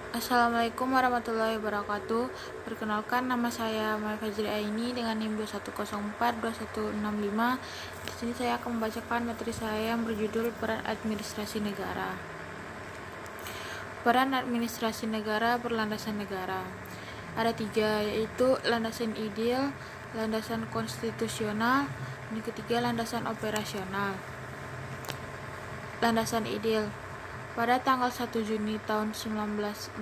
Assalamualaikum warahmatullahi wabarakatuh. Perkenalkan, nama saya Maya Fajri Aini dengan NIM 21042165. Di sini saya akan membacakan materi saya yang berjudul Peran Administrasi Negara. Peran administrasi negara berlandasan negara. Ada 3, yaitu landasan ideal, landasan konstitusional, dan ketiga landasan operasional. Landasan ideal. Pada tanggal 1 Juni tahun 1945,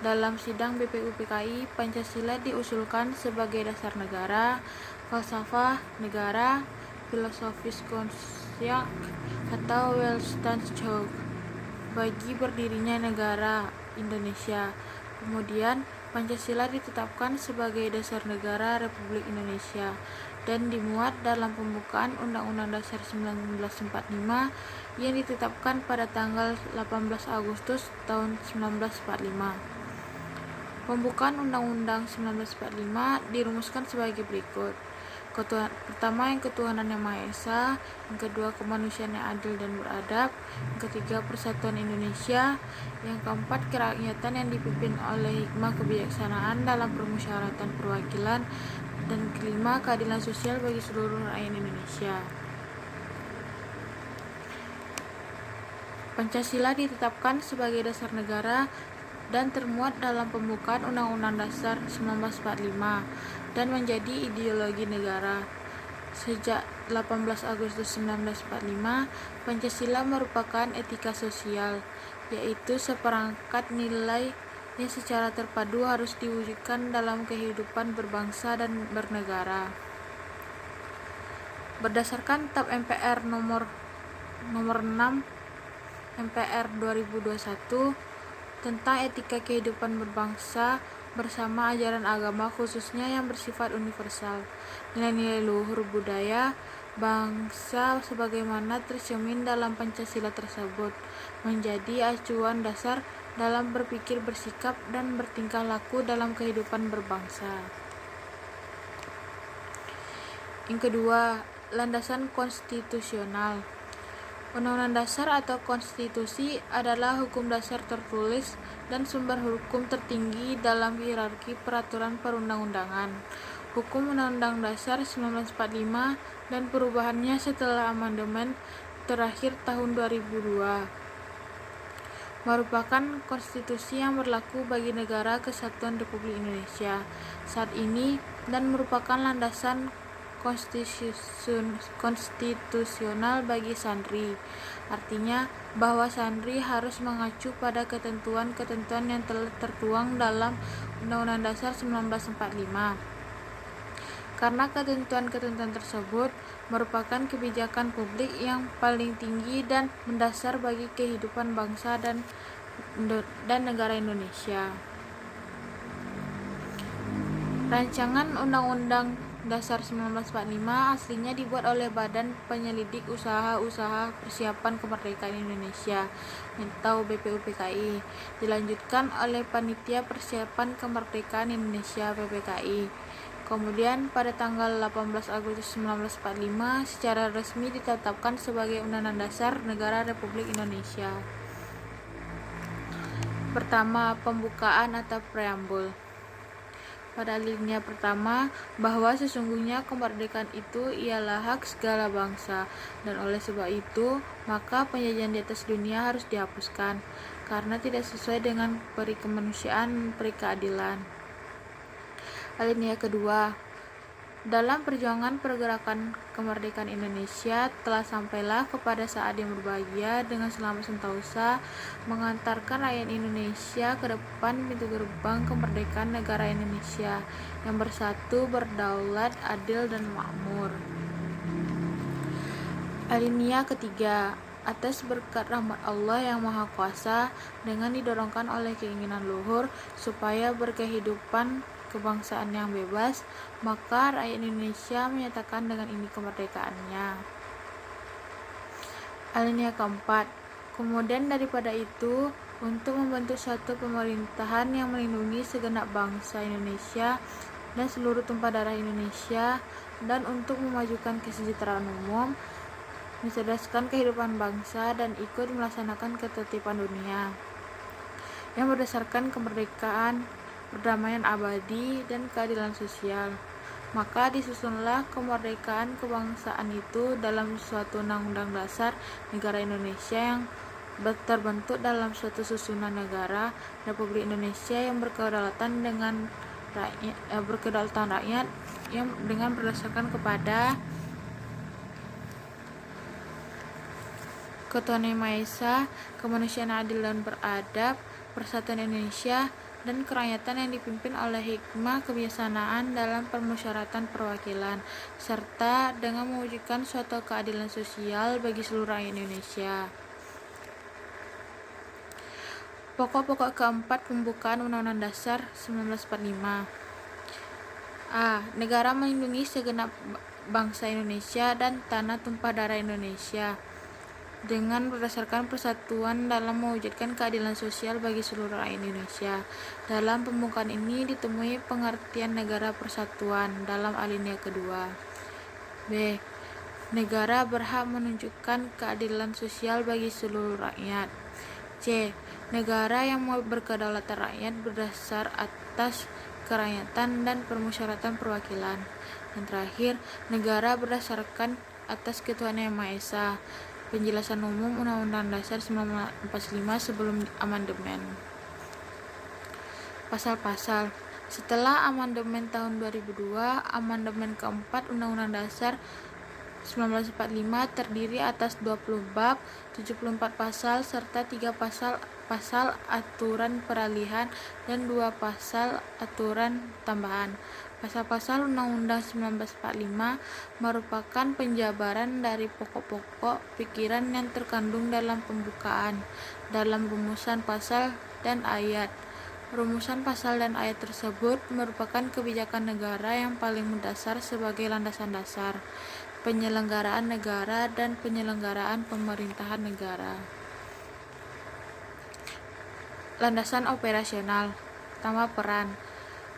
dalam sidang BPUPKI, Pancasila diusulkan sebagai dasar negara, falsafah negara, filosofis konsyak atau Weltanschauung bagi berdirinya negara Indonesia. Kemudian, Pancasila ditetapkan sebagai dasar negara Republik Indonesia dan dimuat dalam pembukaan Undang-Undang Dasar 1945 yang ditetapkan pada tanggal 18 Agustus tahun 1945. Pembukaan Undang-Undang 1945 dirumuskan sebagai berikut. Pertama, yang ketuhanan yang Maha Esa. Yang kedua, kemanusiaan yang adil dan beradab. Yang ketiga, persatuan Indonesia. Yang keempat, kerakyatan yang dipimpin oleh hikmah kebijaksanaan dalam permusyawaratan perwakilan. Dan kelima, keadilan sosial bagi seluruh rakyat Indonesia. Pancasila ditetapkan sebagai dasar negara dan termuat dalam pembukaan Undang-Undang Dasar 1945 dan menjadi ideologi negara. Sejak 18 Agustus 1945, Pancasila merupakan etika sosial, yaitu seperangkat nilai yang secara terpadu harus diwujudkan dalam kehidupan berbangsa dan bernegara. Berdasarkan TAP MPR nomor 6 MPR 2021 tentang etika kehidupan berbangsa bersama ajaran agama khususnya yang bersifat universal, nilai-nilai luhur budaya bangsa sebagaimana tercermin dalam Pancasila tersebut menjadi acuan dasar dalam berpikir, bersikap, dan bertingkah laku dalam kehidupan berbangsa. Yang kedua, landasan konstitusional. Undang-undang dasar atau konstitusi adalah hukum dasar tertulis dan sumber hukum tertinggi dalam hierarki peraturan perundang-undangan. Hukum Undang-Undang Dasar 1945 dan perubahannya setelah amandemen terakhir tahun 2002 merupakan konstitusi yang berlaku bagi negara kesatuan Republik Indonesia saat ini dan merupakan landasan konstitusional bagi santri. Artinya bahwa santri harus mengacu pada ketentuan-ketentuan yang telah tertuang dalam Undang-Undang Dasar 1945. Karena ketentuan-ketentuan tersebut merupakan kebijakan publik yang paling tinggi dan mendasar bagi kehidupan bangsa dan negara Indonesia. Rancangan Undang-Undang Dasar 1945 aslinya dibuat oleh Badan Penyelidik Usaha-Usaha Persiapan Kemerdekaan Indonesia atau BPUPKI, dilanjutkan oleh Panitia Persiapan Kemerdekaan Indonesia PPKI. Kemudian pada tanggal 18 Agustus 1945 secara resmi ditetapkan sebagai Undang-Undang Dasar Negara Republik Indonesia. Pertama, pembukaan atau preambul. Pada alinea pertama, bahwa sesungguhnya kemerdekaan itu ialah hak segala bangsa, dan oleh sebab itu, maka penjajahan di atas dunia harus dihapuskan, karena tidak sesuai dengan peri kemanusiaan dan peri keadilan. Alinea kedua, dalam perjuangan pergerakan kemerdekaan Indonesia telah sampailah kepada saat yang berbahagia dengan selamat sentosa mengantarkan rakyat Indonesia ke depan pintu gerbang kemerdekaan negara Indonesia yang bersatu, berdaulat, adil, dan makmur. Alinea ketiga, atas berkat rahmat Allah yang Maha Kuasa dengan didorongkan oleh keinginan luhur supaya berkehidupan kebangsaan yang bebas, maka rakyat Indonesia menyatakan dengan ini kemerdekaannya. Alinea keempat, kemudian daripada itu, untuk membentuk suatu pemerintahan yang melindungi segenap bangsa Indonesia dan seluruh tumpah darah Indonesia, dan untuk memajukan kesejahteraan umum, mencerdaskan kehidupan bangsa, dan ikut melaksanakan ketertiban dunia. yang berdasarkan kemerdekaan, perdamaian abadi, dan keadilan sosial. Maka disusunlah kemerdekaan kebangsaan itu dalam suatu Undang-Undang Dasar Negara Indonesia yang terbentuk dalam suatu susunan negara Republik Indonesia yang berkedaulatan rakyat yang dengan berdasarkan kepada Ketuhanan Yang Maha Esa, kemanusiaan adil dan beradab, persatuan Indonesia, dan kerakyatan yang dipimpin oleh hikmah kebijaksanaan dalam permusyawaratan perwakilan, serta dengan mewujudkan suatu keadilan sosial bagi seluruh rakyat Indonesia. Pokok-pokok keempat pembukaan Undang-Undang Dasar 1945. A. Negara melindungi segenap bangsa Indonesia dan tanah tumpah darah Indonesia dengan berdasarkan persatuan dalam mewujudkan keadilan sosial bagi seluruh rakyat Indonesia. Dalam pembukaan ini ditemui pengertian negara persatuan dalam alinea kedua. B. Negara berhak menunjukkan keadilan sosial bagi seluruh rakyat. C. Negara yang berkedaulatan rakyat berdasar atas kerakyatan dan permusyawaratan perwakilan. Dan terakhir, negara berdasarkan atas Ketuhanan Yang Maha Esa. Penjelasan umum Undang-Undang Dasar 1945 sebelum amandemen. Pasal-pasal. Setelah amandemen tahun 2002, amandemen keempat Undang-Undang Dasar 1945 terdiri atas 20 bab, 74 pasal, serta 3 pasal aturan peralihan dan 2 pasal aturan tambahan. Pasal-pasal Undang-Undang 1945 merupakan penjabaran dari pokok-pokok pikiran yang terkandung dalam pembukaan, dalam rumusan pasal dan ayat. Rumusan pasal dan ayat tersebut merupakan kebijakan negara yang paling mendasar sebagai landasan dasar penyelenggaraan negara dan penyelenggaraan pemerintahan negara. Landasan operasional. Pertama, peran.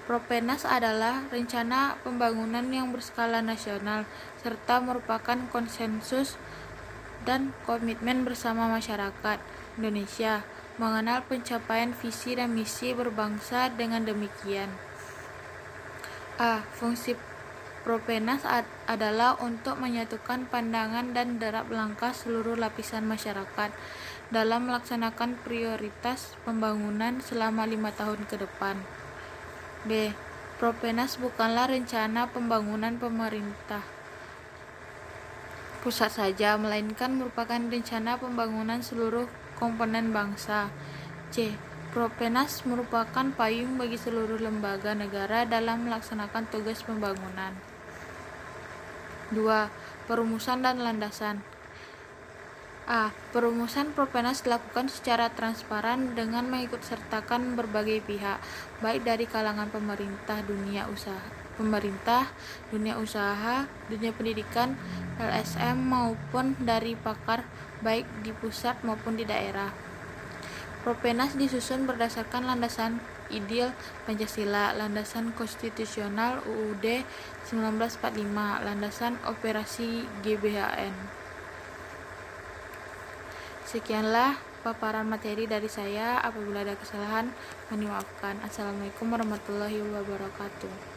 Propenas adalah rencana pembangunan yang berskala nasional serta merupakan konsensus dan komitmen bersama masyarakat Indonesia mengenal pencapaian visi dan misi berbangsa. Dengan demikian, A. Fungsi Propenas adalah untuk menyatukan pandangan dan derap langkah seluruh lapisan masyarakat dalam melaksanakan prioritas pembangunan selama 5 tahun ke depan. B. Propenas bukanlah rencana pembangunan pemerintah pusat saja, melainkan merupakan rencana pembangunan seluruh komponen bangsa. C. Propenas merupakan payung bagi seluruh lembaga negara dalam melaksanakan tugas pembangunan. 2. Perumusan dan landasan. A. Perumusan Propenas dilakukan secara transparan dengan mengikutsertakan berbagai pihak, baik dari kalangan pemerintah, dunia usaha, dunia pendidikan, LSM, maupun dari pakar baik di pusat maupun di daerah. Propenas disusun berdasarkan landasan ideal Pancasila, landasan konstitusional UUD 1945, landasan operasi GBHN. Sekianlah paparan materi dari saya. Apabila ada kesalahan, mohon dimaafkan. Assalamualaikum warahmatullahi wabarakatuh.